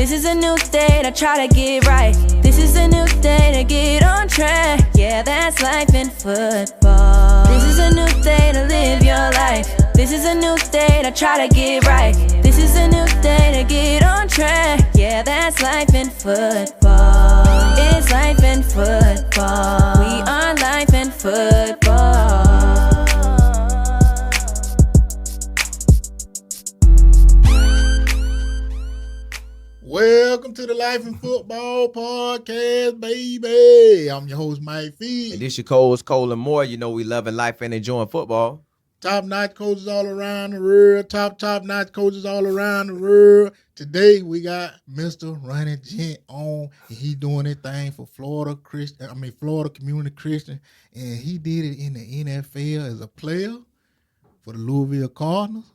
This is a new day to try to get right. This is a new day to get on track. Yeah, that's life in football. This is a new day to live your life. This is a new day to try to get right. This is a new day to get on track. Yeah, that's life in football. It's life in football. We are life in football. Welcome to the Life in Football podcast, baby. I'm your host, Mike Fee. And this your co-host, Cole and Moore. You know we loving life and enjoying football. Top-notch coaches all around the world. Top-notch coaches all around the world. Today, we got Mr. Ronnie Ghent on, and he doing his thing for Florida Community Christian, and he did it in the NFL as a player for the Louisville Cardinals,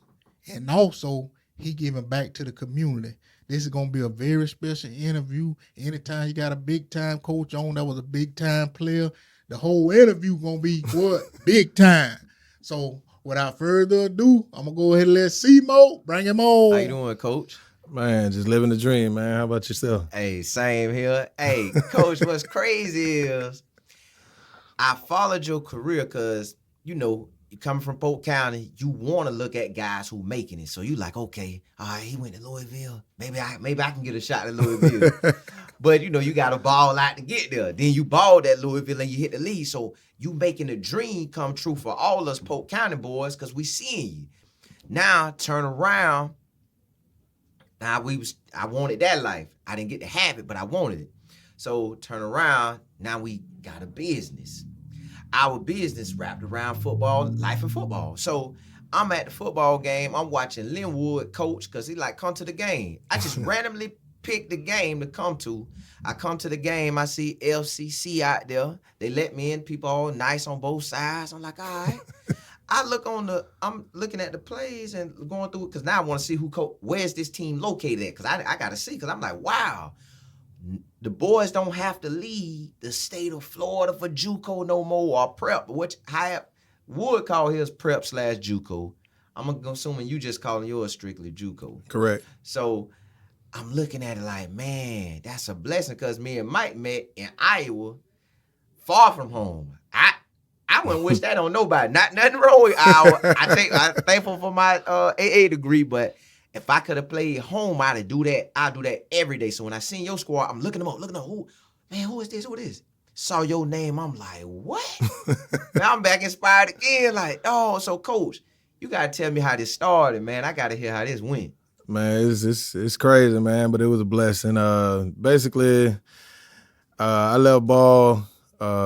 and also he giving back to the community. This is going to be a very special interview. Anytime you got a big-time coach on that was a big-time player, the whole interview going to be, what? Big time. So, without further ado, I'm going to go ahead and let C-Mo bring him on. How you doing, Coach? Man, just living the dream, man. How about yourself? Hey, same here. Hey, Coach, what's crazy is I followed your career because, you know, you coming from Polk County, you want to look at guys who making it. So you like, okay, all right, he went to Louisville. Maybe I can get a shot at Louisville. But, you know, you got to ball out to get there. Then you balled at Louisville and you hit the lead. So you making a dream come true for all us Polk County boys because we seeing you. Now, turn around. Now, I wanted that life. I didn't get to have it, but I wanted it. So turn around. Now we got a business. Our business wrapped around football, life and football. So I'm at the football game. I'm watching Linwood coach because he like, come to the game. I just randomly picked the game to come to. I come to the game. I see LCC out there. They let me in. People all nice on both sides. I'm like, all right. I'm looking at the plays and going through it because now I want to see where's this team located at because I got to see because I'm like, wow. The boys don't have to leave the state of Florida for JUCO no more or prep, which I would call his prep / JUCO. I'm assuming you just calling yours strictly JUCO. Correct. So I'm looking at it like, man, that's a blessing because me and Mike met in Iowa, far from home. I wouldn't wish that on nobody. Nothing wrong with Iowa. I'm thankful for my AA degree, but if I could have played home, I'd do that. I'd do that every day. So when I seen your squad, I'm looking them up, who is this? Who it is? Saw your name, I'm like, what? Now I'm back inspired again, like, oh, so Coach, you gotta tell me how this started, man. I gotta hear how this went. Man, it's crazy, man, but it was a blessing. Basically, I left ball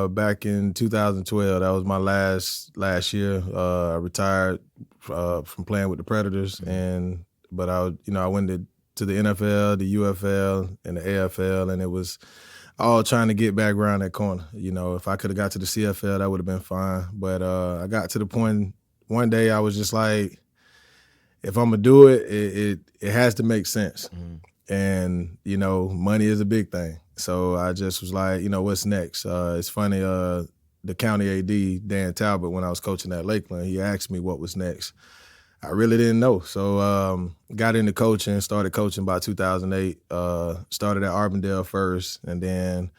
back in 2012. That was my last year. I retired from playing with the Predators, but I went to the NFL, the UFL, and the AFL, and it was all trying to get back around that corner. You know, if I could have got to the CFL, that would have been fine. But I got to the point one day I was just like, if I'm gonna do it, it has to make sense. Mm-hmm. And you know, money is a big thing. So I just was like, you know, what's next? It's funny, the county AD, Dan Talbot, when I was coaching at Lakeland, he asked me what was next. I really didn't know. So got into coaching, started coaching by 2008, started at Arbondale first, and then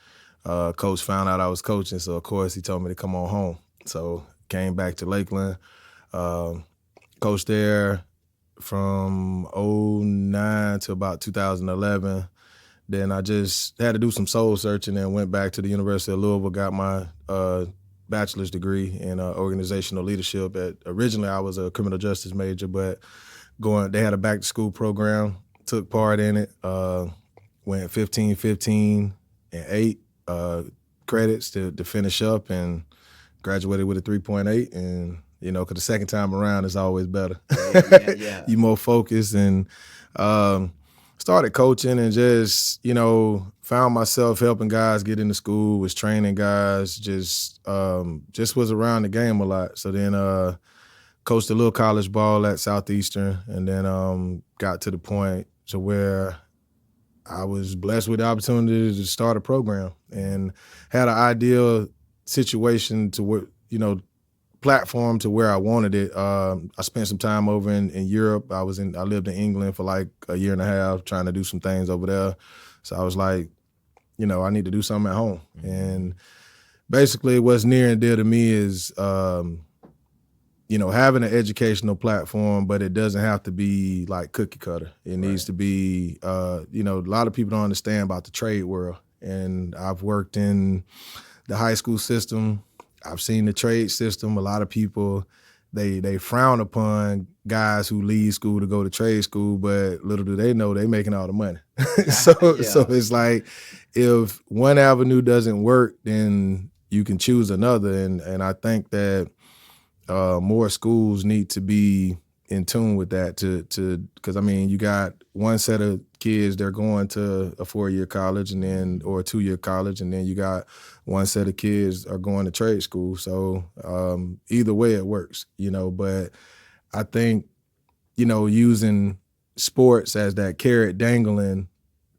coach found out I was coaching, so of course he told me to come on home. So came back to Lakeland, coached there from 2009 to about 2011. Then I just had to do some soul searching and went back to the University of Louisville, got my bachelor's degree in organizational leadership. Originally, I was a criminal justice major, but they had a back-to-school program, took part in it, went 15, 15, and 8 credits to finish up and graduated with a 3.8. And, you know, because the second time around is always better. Yeah. You more focused and started coaching and just, you know, found myself helping guys get into school, was training guys, just was around the game a lot. So then coached a little college ball at Southeastern and then got to the point to where I was blessed with the opportunity to start a program and had an ideal situation to, you know, platform to where I wanted it. I spent some time over in Europe. I lived in England for like a year and a half trying to do some things over there. So I was like, you know, I need to do something at home. And basically what's near and dear to me is, you know, having an educational platform, but it doesn't have to be like cookie cutter. It needs to be, you know, a lot of people don't understand about the trade world. And I've worked in the high school system. I've seen the trade system. A lot of people, they frown upon guys who leave school to go to trade school, but little do they know they making all the money. So it's like, if one avenue doesn't work, then you can choose another. And I think that more schools need to be in tune with that because I mean, you got one set of kids, they're going to a 4-year college or a 2-year college, and then you got one set of kids are going to trade school. So either way it works, you know, but I think, you know, using sports as that carrot dangling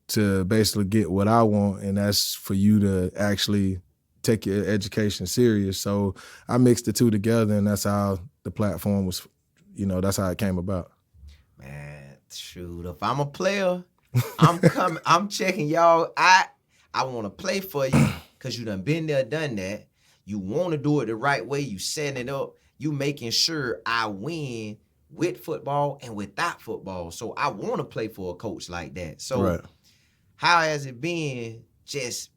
to basically get what I want, and that's for you to actually take your education serious. So I mixed the two together, and that's how the platform was, you know, that's how it came about. Man, shoot, if I'm a player, I'm checking y'all. I want to play for you because you done been there, done that. You want to do it the right way. You setting it up. You making sure I win with football and without football. So I want to play for a coach like that. So how has it been just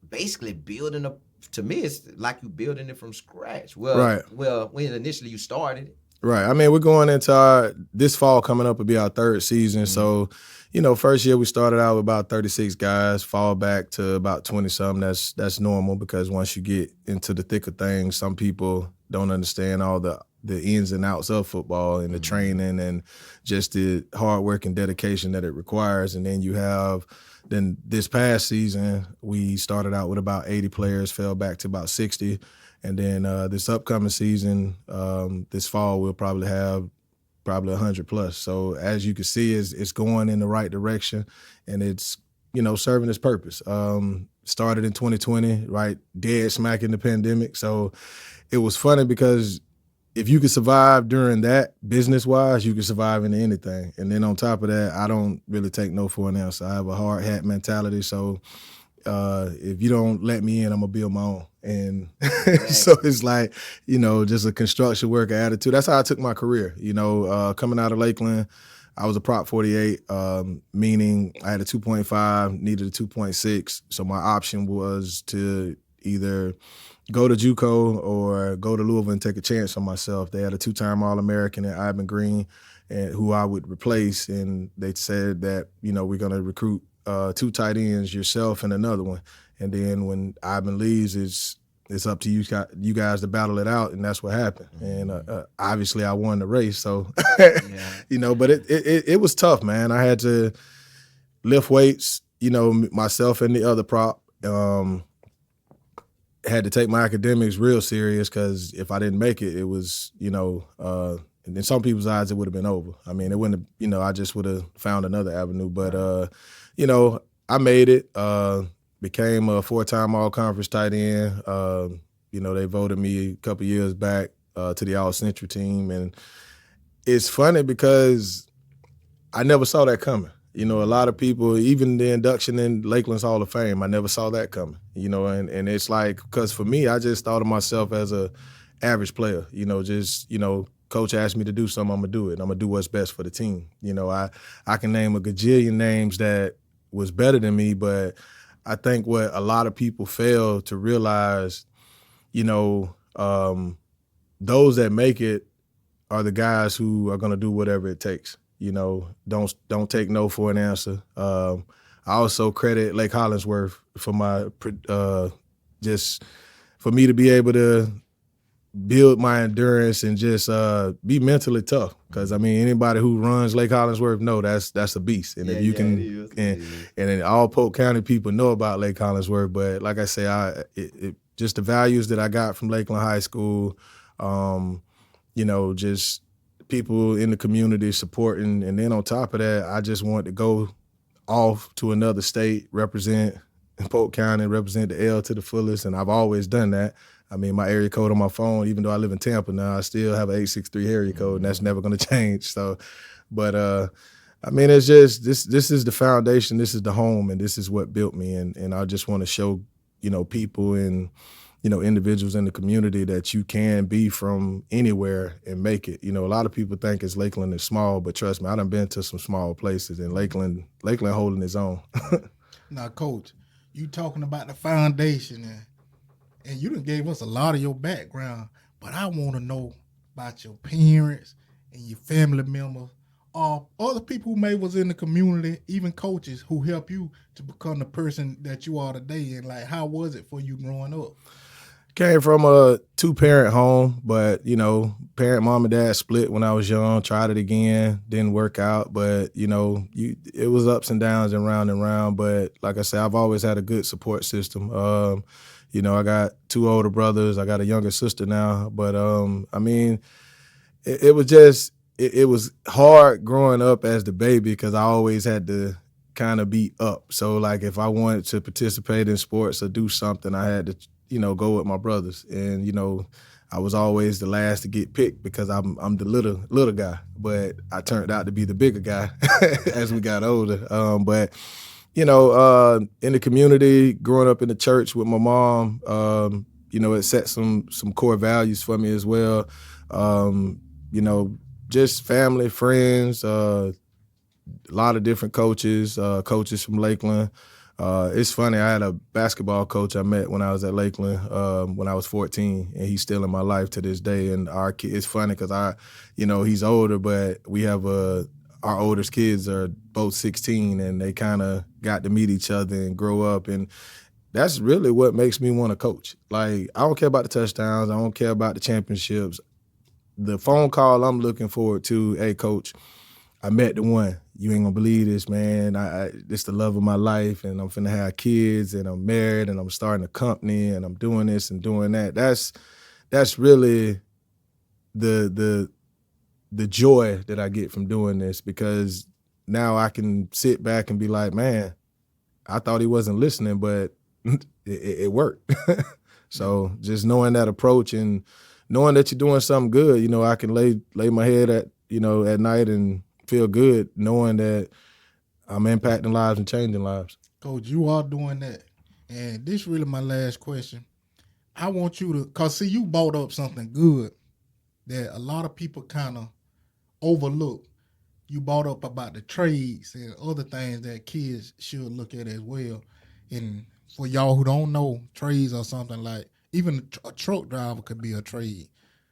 basically building a, to me, it's like you building it from scratch. Well, when initially you started it. Right. I mean, we're going into this fall coming up will be our 3rd season. So, you know, first year we started out with about 36 guys, fall back to about 20-something. That's normal because once you get into the thick of things, some people don't understand all the ins and outs of football and the training and just the hard work and dedication that it requires. And then this past season, we started out with about 80 players, fell back to about 60. And then this upcoming season, this fall, we'll probably have 100 plus. So as you can see, it's going in the right direction, and it's, you know, serving its purpose. Started in 2020, right, dead smack in the pandemic. So it was funny because if you could survive during that business-wise, you can survive into anything. And then on top of that, I don't really take no for an answer. I have a hard hat mentality, so if you don't let me in, I'm gonna build my own. And so it's like, you know, just a construction worker attitude. That's how I took my career. You know, coming out of Lakeland, I was a Prop 48, meaning I had a 2.5, needed a 2.6. So my option was to either go to JUCO or go to Louisville and take a chance on myself. They had a 2-time All-American at Ivan Green, and who I would replace. And they said that, you know, we're gonna recruit 2 tight ends, yourself and another one. And then when Ivan leaves, it's up to you guys to battle it out, and that's what happened. And obviously, I won the race, so you know. But it was tough, man. I had to lift weights, you know, myself and the other prop. Had to take my academics real serious because if I didn't make it, it was, you know. And in some people's eyes, it would have been over. I mean, it wouldn't have, you know, I just would have found another avenue. But, you know, I made it, became a 4-time all-conference tight end. You know, they voted me a couple years back to the All-Central team. And it's funny because I never saw that coming. You know, a lot of people, even the induction in Lakeland Hall of Fame, I never saw that coming. You know, and it's like, because for me, I just thought of myself as a average player. You know, just, you know, coach asked me to do something, I'm gonna do it. I'm gonna do what's best for the team. You know, I can name a gajillion names that was better than me, but I think what a lot of people fail to realize, you know, those that make it are the guys who are gonna do whatever it takes. You know, don't take no for an answer. I also credit Lake Hollingsworth for my just for me to be able to build my endurance and just be mentally tough. Because I mean, anybody who runs Lake Hollingsworth know that's a beast. And if you can, and then all Polk County people know about Lake Hollingsworth. But like I say, just the values that I got from Lakeland High School, you know, just people in the community supporting, and then on top of that, I just wanted to go off to another state, represent Polk County, represent the L to the fullest, and I've always done that. I mean, my area code on my phone, even though I live in Tampa now, I still have an 863 area code, and that's never going to change. So, but I mean, it's just this is the foundation, this is the home, and this is what built me. And I just want to show, people and, individuals in the community that you can be from anywhere and make it. A lot of people think it's Lakeland is small, but trust me, I done been to some small places, and Lakeland holding its own. Now, Coach, you talking about the foundation, and you done gave us a lot of your background, but I want to know about your parents and your family members, or other people who may was in the community, even coaches who help you to become the person that you are today. And like, how was it for you growing up? Came from a 2-parent home, but, parent mom and dad split when I was young, tried it again, didn't work out. But, it was ups and downs and round. But like I said, I've always had a good support system. I got 2 older brothers. I got a younger sister now. But, I mean, it was just, it was hard growing up as the baby because I always had to kind of be up. So, like, if I wanted to participate in sports or do something, I had to, go with my brothers. And, I was always the last to get picked because I'm the little guy. But I turned out to be the bigger guy as we got older. But, in the community, growing up in the church with my mom, it set some core values for me as well. Just family, friends, a lot of different coaches from Lakeland. It's funny, I had a basketball coach I met when I was at Lakeland when I was 14, and he's still in my life to this day. And our kid, it's funny because he's older, but we have our oldest kids are both 16, and they kind of got to meet each other and grow up. And that's really what makes me want to coach. Like, I don't care about the touchdowns. I don't care about the championships. The phone call I'm looking forward to, hey, Coach, I met the one. You ain't gonna believe this, man. It's the love of my life, and I'm finna have kids, and I'm married, and I'm starting a company, and I'm doing this and doing that. That's really the joy that I get from doing this, because now I can sit back and be like, man, I thought he wasn't listening, but it worked. So just knowing that approach and knowing that you're doing something good, I can lay my head at night and feel good knowing that I'm impacting lives and changing lives. Coach, you are doing that. And this is really my last question. I want you to, because see, you brought up something good that a lot of people kind of overlook. You brought up about the trades and other things that kids should look at as well. And for y'all who don't know, trades are something like, even a truck driver could be a trade.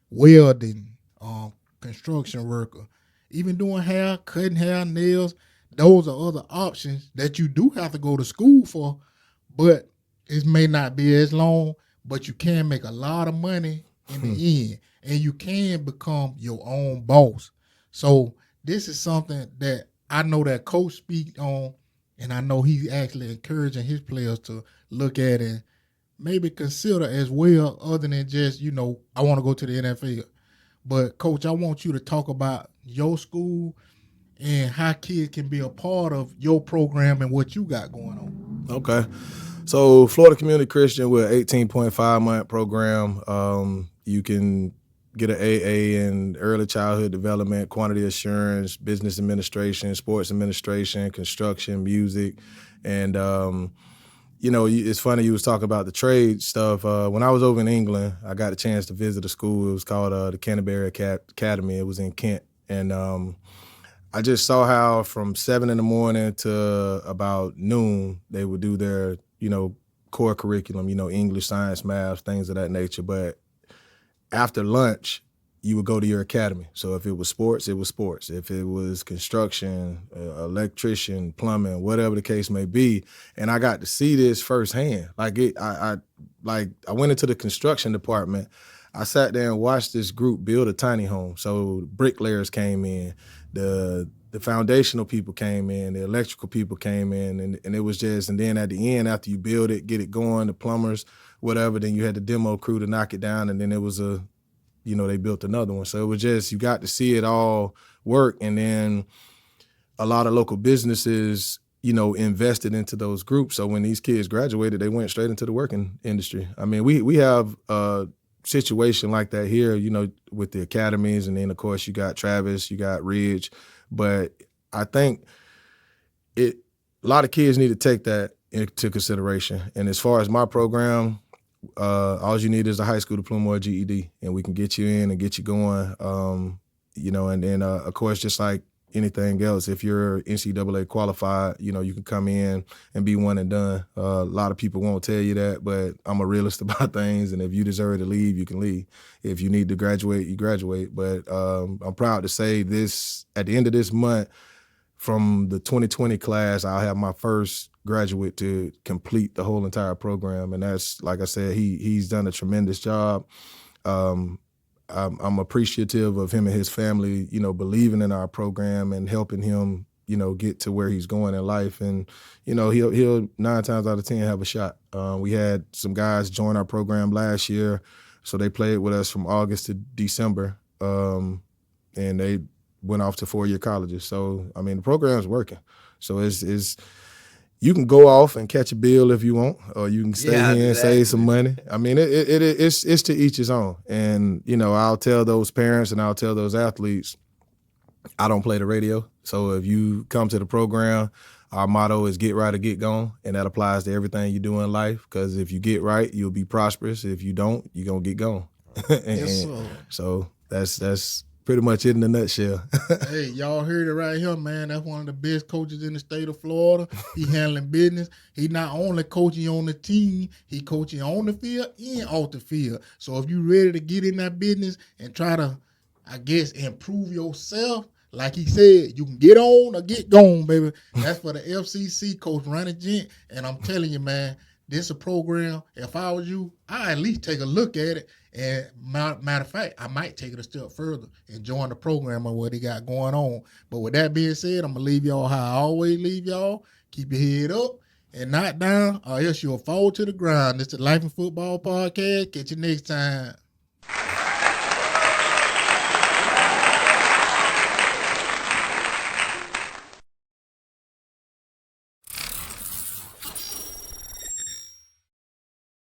Welding, construction worker, even doing hair, cutting hair, nails. Those are other options that you do have to go to school for, but it may not be as long, but you can make a lot of money in the end, and you can become your own boss. So this is something that I know that Coach speaks on, and I know he's actually encouraging his players to look at and maybe consider as well, other than just, I want to go to the NFL. But, Coach, I want you to talk about your school and how kids can be a part of your program and what you got going on. Okay. So, Florida Community Christian, we're an 18.5-month program. You can get an AA in early childhood development, quantity assurance, business administration, sports administration, construction, music. And, it's funny you was talking about the trade stuff. When I was over in England, I got a chance to visit a school. It was called the Canterbury Academy. It was in Kent. And I just saw how from 7 a.m. to about noon, they would do their, core curriculum, English, science, math, things of that nature. But after lunch, you would go to your academy. So if it was sports, it was sports. If it was construction, electrician, plumbing, whatever the case may be. And I got to see this firsthand. I went into the construction department. I sat there and watched this group build a tiny home. So bricklayers came in, the foundational people came in, the electrical people came in, and it was just, and then at the end, after you build it, get it going, the plumbers, whatever, then you had the demo crew to knock it down, and then it was they built another one. So it was just, you got to see it all work. And then a lot of local businesses, invested into those groups. So when these kids graduated, they went straight into the working industry. I mean, we have a situation like that here, with the academies, and then of course you got Travis, you got Ridge, but I think a lot of kids need to take that into consideration. And as far as my program, all you need is a high school diploma or GED, and we can get you in and get you going. And then of course, just like anything else, if you're NCAA qualified, you can come in and be one and done. A lot of people won't tell you that, but I'm a realist about things, and if you deserve to leave, you can leave. If you need to graduate, you graduate. But I'm proud to say this, at the end of this month, from the 2020 class, I'll have my first graduate to complete the whole entire program, and that's, like I said, he's done a tremendous job. I'm appreciative of him and his family, believing in our program and helping him, get to where he's going in life. And, he'll 9 times out of 10 have a shot. We had some guys join our program last year, so they played with us from August to December, and they went off to 4-year colleges. So, I mean, the program's working. So it's you can go off and catch a bill if you want, or you can stay here and save some money. I mean, it's to each his own. And, I'll tell those parents and I'll tell those athletes, I don't play the radio. So if you come to the program, our motto is get right or get gone. And that applies to everything you do in life, because if you get right, you'll be prosperous. If you don't, you're going to get gone. Yes, sir. So that's pretty much it in a nutshell. Hey, y'all heard it right here, man. That's one of the best coaches in the state of Florida. He handling business. He not only coaching on the team, he coaching on the field and off the field. So if you ready to get in that business and try to, I guess, improve yourself, like he said, you can get on or get gone, baby. That's for the FCC, Coach Ronnie Ghent. And I'm telling you, man, this is a program, if I was you, I'd at least take a look at it. And matter of fact, I might take it a step further and join the program on what he got going on. But with that being said, I'm going to leave y'all how I always leave y'all. Keep your head up and not down, or else you'll fall to the ground. This is the Life in Football Podcast. Catch you next time.